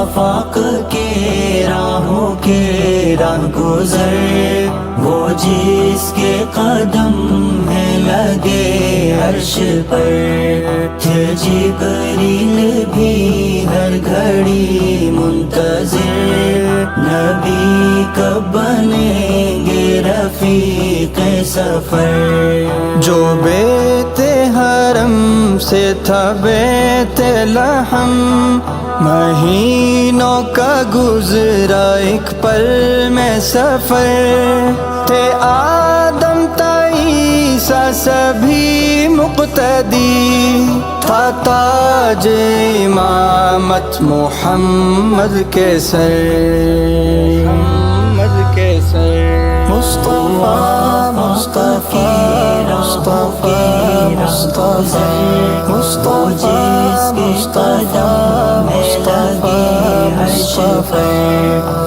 آفاق کے راہوں کے راہ گزر، وہ جس کے قدم ہے لگے عرش پر، تھے جبریل بھی ہر گھڑی منتظر، نبی کب بنیں گے رفیق سفر۔ جو بیت حرم سے تھا بیت لحم، مہینوں کا گزرا ایک پل میں سفر، تھے آدم تا عیسیٰ سبھی مقتدی، تھا تاج امامت محمد کے سر، محمد کے سر۔ مصطفیٰ مصطفیٰ مصطفیٰ مصطفیٰ جس کے قدم میں لگے عرش پر۔